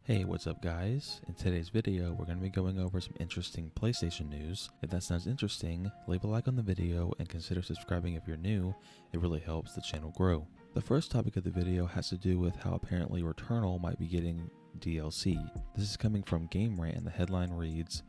Hey, what's up guys? In today's video, we're going to be going over some interesting PlayStation news. If that sounds interesting, leave a like on the video and consider subscribing if you're new. It really helps the channel grow. The first topic of the video has to do with how apparently Returnal might be getting DLC. This is coming from Game Rant and the headline reads,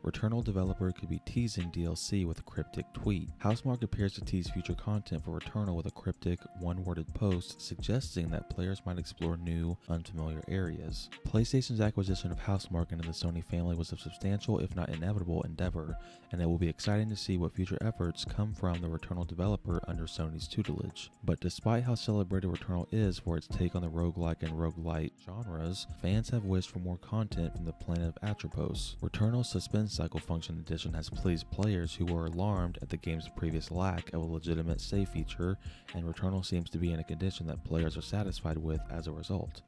Returnal developer could be teasing DLC with a cryptic tweet. Housemarque appears to tease future content for Returnal with a cryptic, one-worded post suggesting that players might explore new, unfamiliar areas. PlayStation's acquisition of Housemarque into the Sony family was a substantial, if not inevitable, endeavor, and it will be exciting to see what future efforts come from the Returnal developer under Sony's tutelage. But despite how celebrated Returnal is for its take on the roguelike and roguelite genres, fans have wished for more content from the planet of Atropos. Returnal's suspense Cycle Function Edition has pleased players who were alarmed at the game's previous lack of a legitimate save feature, and Returnal seems to be in a condition that players are satisfied with as a result.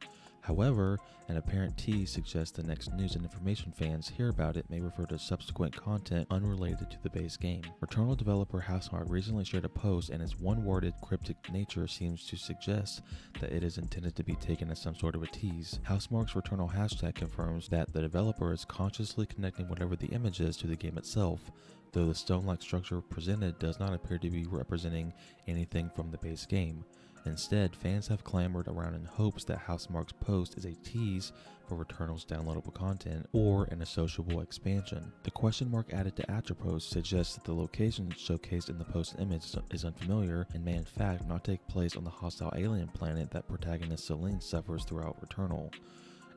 However, an apparent tease suggests the next news and information fans hear about it may refer to subsequent content unrelated to the base game. Returnal developer Housemarque recently shared a post, and its one-worded cryptic nature seems to suggest that it is intended to be taken as some sort of a tease. Housemarque's Returnal hashtag confirms that the developer is consciously connecting whatever the image is to the game itself, though the stone-like structure presented does not appear to be representing anything from the base game. Instead, fans have clamored around in hopes that Housemarque's post is a tease for Returnal's downloadable content or an associable expansion. The question mark added to Atropos suggests that the location showcased in the post image is unfamiliar and may in fact not take place on the hostile alien planet that protagonist Celine suffers throughout Returnal.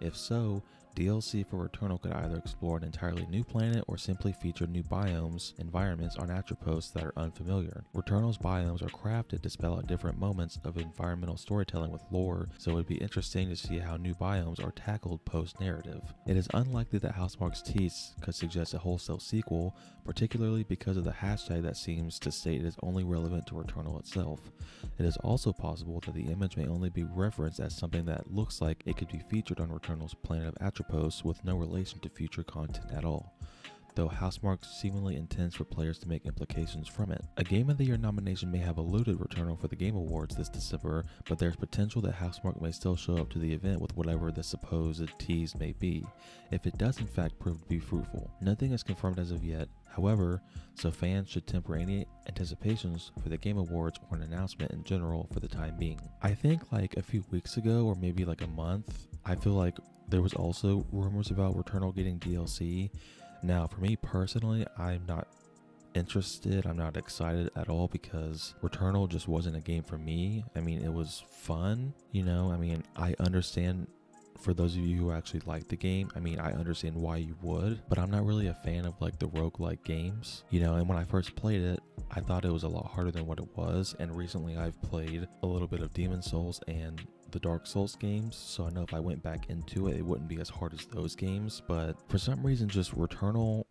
If so, DLC for Returnal could either explore an entirely new planet or simply feature new biomes, environments on Atropos that are unfamiliar. Returnal's biomes are crafted to spell out different moments of environmental storytelling with lore, so it would be interesting to see how new biomes are tackled post-narrative. It is unlikely that Housemarque's tease could suggest a wholesale sequel, particularly because of the hashtag that seems to state it is only relevant to Returnal itself. It is also possible that the image may only be referenced as something that looks like it could be featured on Returnal's planet of Atropos with no relation to future content at all, though Housemarque seemingly intends for players to make implications from it. A Game of the Year nomination may have eluded Returnal for the Game Awards this December, but there's potential that Housemarque may still show up to the event with whatever the supposed tease may be, if it does in fact prove to be fruitful. Nothing is confirmed as of yet, however, so fans should temper any anticipations for the Game Awards or an announcement in general for the time being. I think like a few weeks ago, or maybe like a month, I feel like there was also rumors about Returnal getting DLC. Now, for me personally, I'm not interested. I'm not excited at all because Returnal just wasn't a game for me. I mean, it was fun, you know. I mean, I understand for those of you who actually like the game, I mean, I understand why you would, but I'm not really a fan of like the roguelike games, you know. And when I first played it, I thought it was a lot harder than what it was. And recently I've played a little bit of Demon Souls and the Dark Souls games, so I know if I went back into it, it wouldn't be as hard as those games. But for some reason, just Returnal,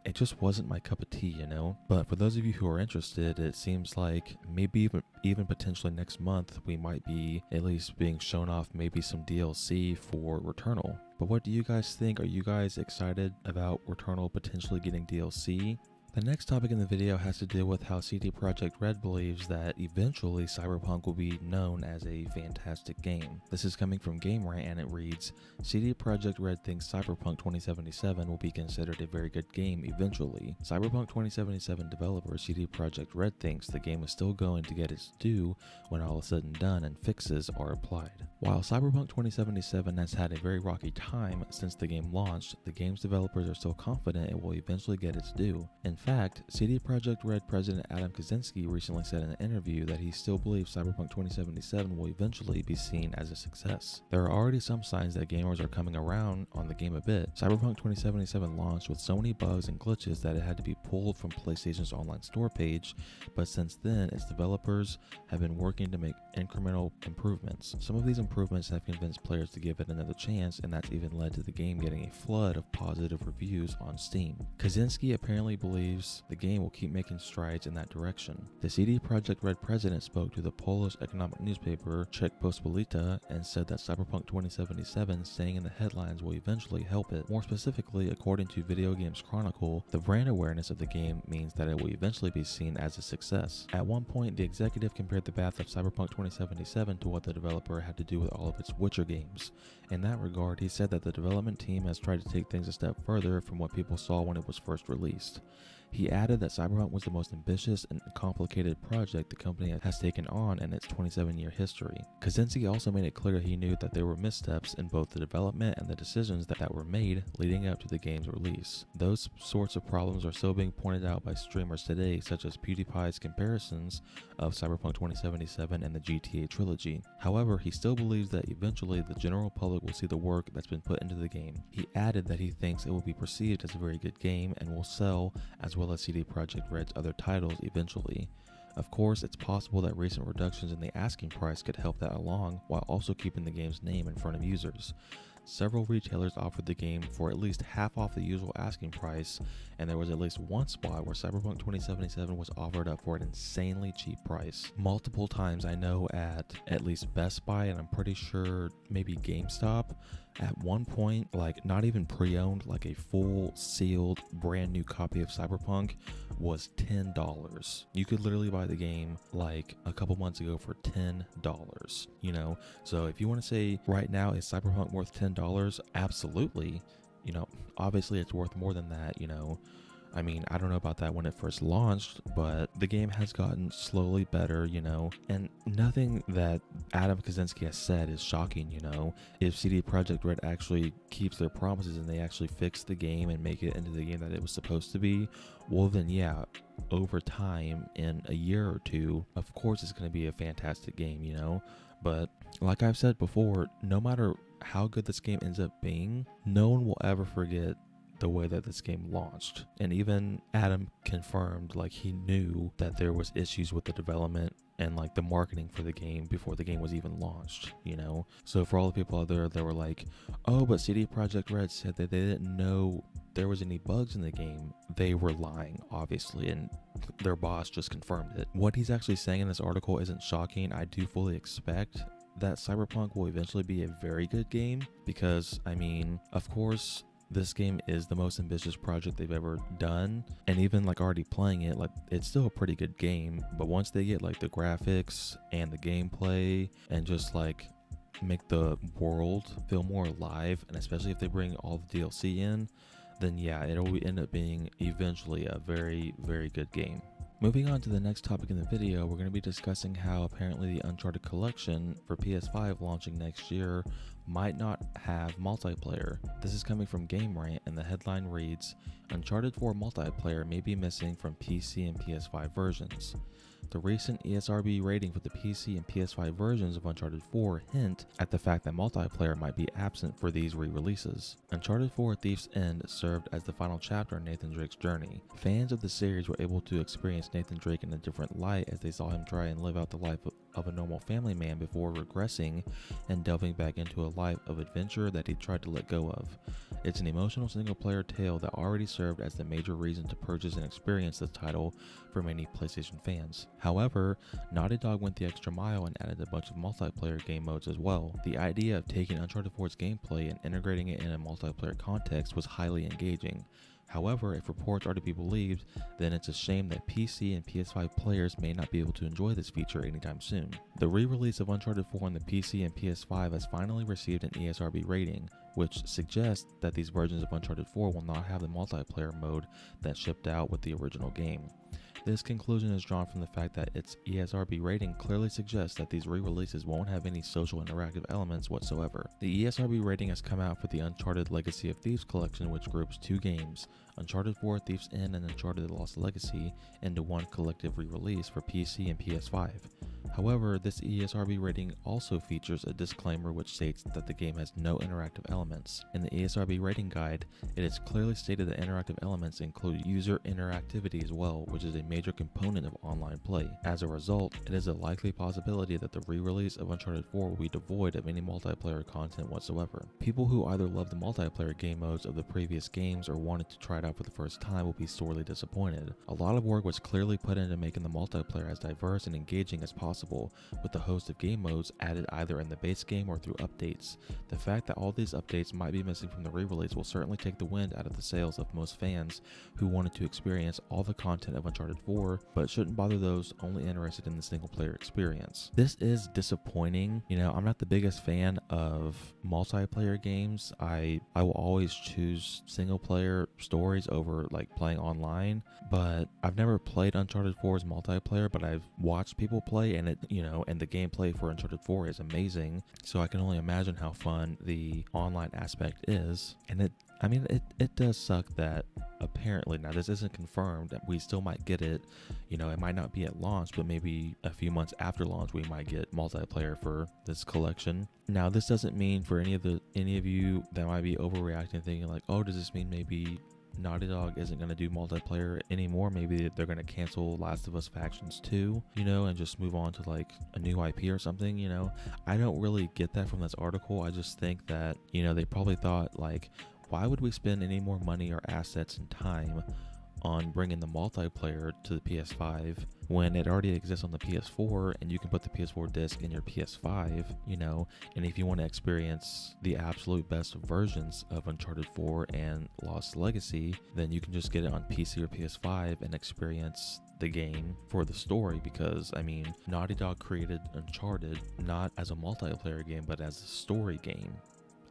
it just wasn't my cup of tea, you know. But for those of you who are interested, it seems like maybe even potentially next month we might be at least being shown off maybe some DLC for Returnal. But what do you guys think? Are you guys excited about Returnal potentially getting DLC? The next topic in the video has to do with how CD Projekt Red believes that eventually Cyberpunk will be known as a fantastic game. This is coming from Game Rant and it reads, CD Projekt Red thinks Cyberpunk 2077 will be considered a very good game eventually. Cyberpunk 2077 developer CD Projekt Red thinks the game is still going to get its due when all is said and done and fixes are applied. While Cyberpunk 2077 has had a very rocky time since the game launched, the game's developers are still confident it will eventually get its due. In fact, CD Projekt Red president Adam Kaczynski recently said in an interview that he still believes Cyberpunk 2077 will eventually be seen as a success. There are already some signs that gamers are coming around on the game a bit. Cyberpunk 2077 launched with so many bugs and glitches that it had to be pulled from PlayStation's online store page, but since then, its developers have been working to make incremental improvements. Some of these improvements have convinced players to give it another chance, and that's even led to the game getting a flood of positive reviews on Steam. Kaczynski apparently believes believes the game will keep making strides in that direction. The CD Projekt Red president spoke to the Polish economic newspaper Rzeczpospolita and said that Cyberpunk 2077 staying in the headlines will eventually help it. More specifically, according to Video Games Chronicle, the brand awareness of the game means that it will eventually be seen as a success. At one point, the executive compared the path of Cyberpunk 2077 to what the developer had to do with all of its Witcher games. In that regard, he said that the development team has tried to take things a step further from what people saw when it was first released. He added that Cyberpunk was the most ambitious and complicated project the company has taken on in its 27-year history. Kaczynski also made it clear he knew that there were missteps in both the development and the decisions that were made leading up to the game's release. Those sorts of problems are still being pointed out by streamers today, such as PewDiePie's comparisons of Cyberpunk 2077 and the GTA trilogy. However, he still believes that eventually the general public will see the work that's been put into the game. He added that he thinks it will be perceived as a very good game and will sell as well as CD Projekt Red's other titles eventually. Of course, it's possible that recent reductions in the asking price could help that along while also keeping the game's name in front of users. Several retailers offered the game for at least half off the usual asking price, and there was at least one spot where Cyberpunk 2077 was offered up for an insanely cheap price. Multiple times I know at least Best Buy, and I'm pretty sure maybe GameStop, at one point, like not even pre-owned, like a full sealed brand new copy of Cyberpunk was $10. You could literally buy the game like a couple months ago for $10, you know? So if you want to say right now, is Cyberpunk worth $10? Absolutely. You know, obviously it's worth more than that, you know. I mean, I don't know about that when it first launched, but the game has gotten slowly better, you know, and nothing that Adam Kaczynski has said is shocking, you know. If CD Projekt Red actually keeps their promises and they actually fix the game and make it into the game that it was supposed to be, well then yeah, over time, in a year or two, of course it's going to be a fantastic game, you know. But like I've said before, no matter how good this game ends up being, no one will ever forget the way that this game launched. And even Adam confirmed, like, he knew that there was issues with the development and like the marketing for the game before the game was even launched, you know. So for all the people out there that were like, oh, but CD Projekt Red said that they didn't know there was any bugs in the game, they were lying, obviously, and their boss just confirmed it. What he's actually saying in this article isn't shocking. I do fully expect that Cyberpunk will eventually be a very good game because, I mean, of course, this game is the most ambitious project they've ever done, and even like already playing it, like it's still a pretty good game, but once they get like the graphics and the gameplay and just like make the world feel more alive, and especially if they bring all the DLC in, then yeah, it'll end up being eventually a very, very good game. Moving on to the next topic in the video, we're going to be discussing how apparently the Uncharted Collection for PS5 launching next year might not have multiplayer. This is coming from Game Rant, and the headline reads, Uncharted 4 multiplayer may be missing from PC and PS5 versions. The recent ESRB rating for the PC and PS5 versions of Uncharted 4 hint at the fact that multiplayer might be absent for these re-releases. Uncharted 4 Thief's End served as the final chapter in Nathan Drake's journey. Fans of the series were able to experience Nathan Drake in a different light as they saw him try and live out the life of a normal family man before regressing and delving back into a life of adventure that he tried to let go of. It's an emotional single-player tale that already served as the major reason to purchase and experience this title for many PlayStation fans. However, Naughty Dog went the extra mile and added a bunch of multiplayer game modes as well. The idea of taking Uncharted 4's gameplay and integrating it in a multiplayer context was highly engaging. However, if reports are to be believed, then it's a shame that PC and PS5 players may not be able to enjoy this feature anytime soon. The re-release of Uncharted 4 on the PC and PS5 has finally received an ESRB rating, which suggests that these versions of Uncharted 4 will not have the multiplayer mode that shipped out with the original game. This conclusion is drawn from the fact that its ESRB rating clearly suggests that these re-releases won't have any social interactive elements whatsoever. The ESRB rating has come out for the Uncharted Legacy of Thieves collection, which groups two games, Uncharted 4 Thief's End and Uncharted The Lost Legacy, into one collective re-release for PC and PS5. However, this ESRB rating also features a disclaimer which states that the game has no interactive elements. In the ESRB rating guide, it is clearly stated that interactive elements include user interactivity as well, which is a major component of online play. As a result, it is a likely possibility that the re-release of Uncharted 4 will be devoid of any multiplayer content whatsoever. People who either love the multiplayer game modes of the previous games or wanted to try it out for the first time will be sorely disappointed. A lot of work was clearly put into making the multiplayer as diverse and engaging as possible, with a host of game modes added either in the base game or through updates. The fact that all these updates might be missing from the re-release will certainly take the wind out of the sails of most fans who wanted to experience all the content of Uncharted 4, but it shouldn't bother those only interested in the single player experience. This is disappointing. You know, I'm not the biggest fan of multiplayer games. I will always choose single player stories over like playing online, but I've never played Uncharted 4's multiplayer, but I've watched people play, and and the gameplay for Uncharted 4 is amazing. So I can only imagine how fun the online aspect is. And it does suck that apparently, now this isn't confirmed, that we still might get it. You know, it might not be at launch, but maybe a few months after launch we might get multiplayer for this collection. Now, this doesn't mean for any of you that might be overreacting, thinking like, oh, does this mean maybe Naughty Dog isn't going to do multiplayer anymore? Maybe they're going to cancel Last of Us Factions 2, and just move on to like a new IP or something, I don't really get that from this article. I just think that, they probably thought like, why would we spend any more money or assets and time on bringing the multiplayer to the PS5 when it already exists on the PS4, and you can put the PS4 disc in your PS5, and if you want to experience the absolute best versions of Uncharted 4 and Lost Legacy, then you can just get it on PC or PS5 and experience the game for the story, because Naughty Dog created Uncharted not as a multiplayer game, but as a story game,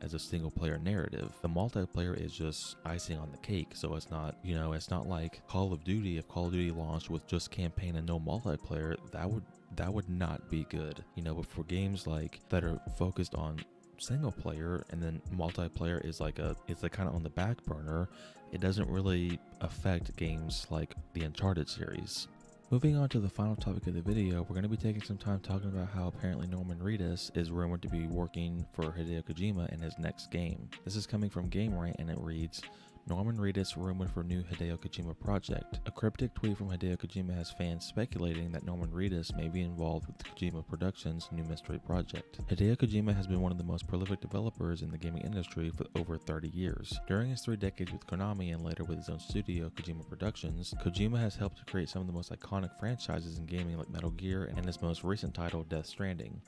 as a single player narrative. The multiplayer is just icing on the cake. So it's not, it's not like Call of Duty. If Call of Duty launched with just campaign and no multiplayer, that would not be good. But for games like that are focused on single player, and then multiplayer is it's kind of on the back burner, it doesn't really affect games like the Uncharted series. Moving on to the final topic of the video, we're going to be taking some time talking about how apparently Norman Reedus is rumored to be working for Hideo Kojima in his next game. This is coming from GameRant, and it reads, Norman Reedus rumored for new Hideo Kojima project. A cryptic tweet from Hideo Kojima has fans speculating that Norman Reedus may be involved with Kojima Productions' new mystery project. Hideo Kojima has been one of the most prolific developers in the gaming industry for over 30 years. During his 3 decades with Konami and later with his own studio, Kojima Productions, Kojima has helped to create some of the most iconic franchises in gaming like Metal Gear and his most recent title, Death Stranding.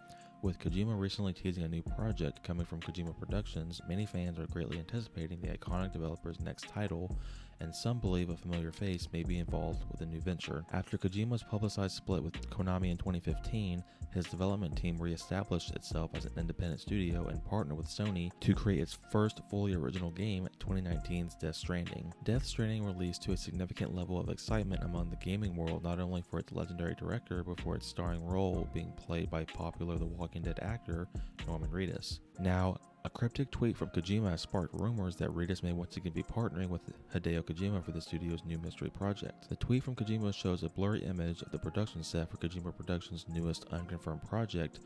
With Kojima recently teasing a new project coming from Kojima Productions, many fans are greatly anticipating the iconic developer's next title, and some believe a familiar face may be involved with a new venture. After Kojima's publicized split with Konami in 2015, his development team re-established itself as an independent studio and partnered with Sony to create its first fully original game, 2019's Death Stranding. Death Stranding released to a significant level of excitement among the gaming world, not only for its legendary director, but for its starring role being played by popular The Walking Dead actor Norman Reedus. Now, a cryptic tweet from Kojima has sparked rumors that Reedus may once again be partnering with Hideo Kojima for the studio's new mystery project. The tweet from Kojima shows a blurry image of the production set for Kojima Productions' newest unconfirmed project,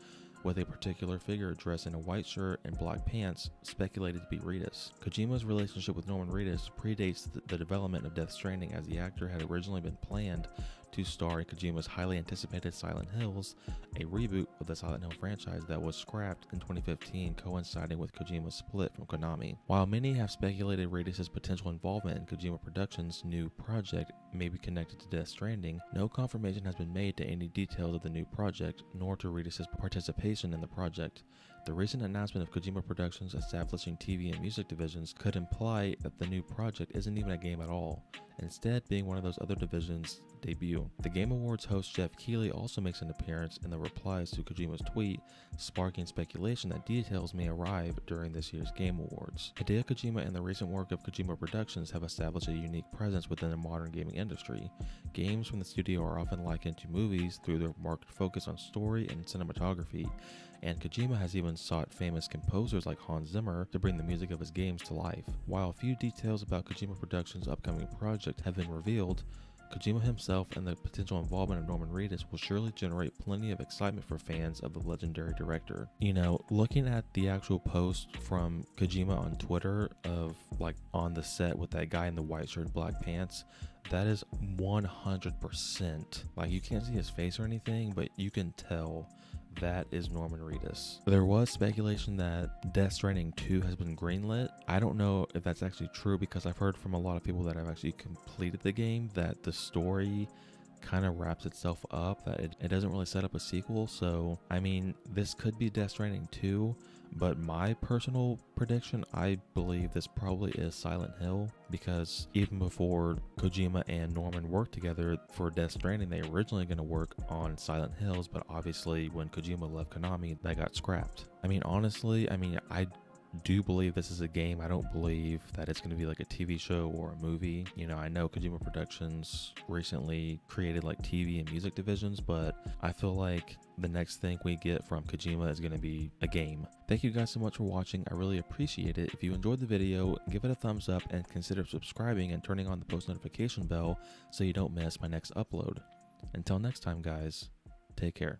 with a particular figure dressed in a white shirt and black pants, speculated to be Reedus. Kojima's relationship with Norman Reedus predates the development of Death Stranding, as the actor had originally been planned to star in Kojima's highly anticipated Silent Hills, a reboot of the Silent Hill franchise that was scrapped in 2015, coinciding with Kojima's split from Konami. While many have speculated Reedus' potential involvement in Kojima Productions' new project may be connected to Death Stranding, no confirmation has been made to any details of the new project, nor to Reedus' participation in the project. The recent announcement of Kojima Productions establishing TV and music divisions could imply that the new project isn't even a game at all, instead being one of those other divisions' debut. The Game Awards host Jeff Keighley also makes an appearance in the replies to Kojima's tweet, sparking speculation that details may arrive during this year's Game Awards. Hideo Kojima and the recent work of Kojima Productions have established a unique presence within the modern gaming industry. Games from the studio are often likened to movies through their marked focus on story and cinematography, and Kojima has even sought famous composers like Hans Zimmer to bring the music of his games to life. While few details about Kojima Productions' upcoming project have been revealed, Kojima himself and the potential involvement of Norman Reedus will surely generate plenty of excitement for fans of the legendary director. You know, looking at the actual post from Kojima on Twitter of like on the set with that guy in the white shirt, black pants, that is 100%. Like, you can't see his face or anything, but you can tell that is Norman Reedus. There was speculation that Death Stranding 2 has been greenlit. I don't know if that's actually true, because I've heard from a lot of people that have actually completed the game that the story kind of wraps itself up, that it doesn't really set up a sequel. So I mean, this could be Death Stranding 2, but my personal prediction, I believe this probably is Silent Hill, because even before Kojima and Norman worked together for Death Stranding, they were originally going to work on Silent Hills, but obviously when Kojima left Konami, that got scrapped. I mean, honestly, I do believe this is a game. I don't believe that it's going to be like a TV show or a movie. You know, I know Kojima Productions recently created like TV and music divisions, but I feel like the next thing we get from Kojima is going to be a game. Thank you guys so much for watching. I really appreciate it. If you enjoyed the video, give it a thumbs up and consider subscribing and turning on the post notification bell so you don't miss my next upload. Until next time, guys, take care.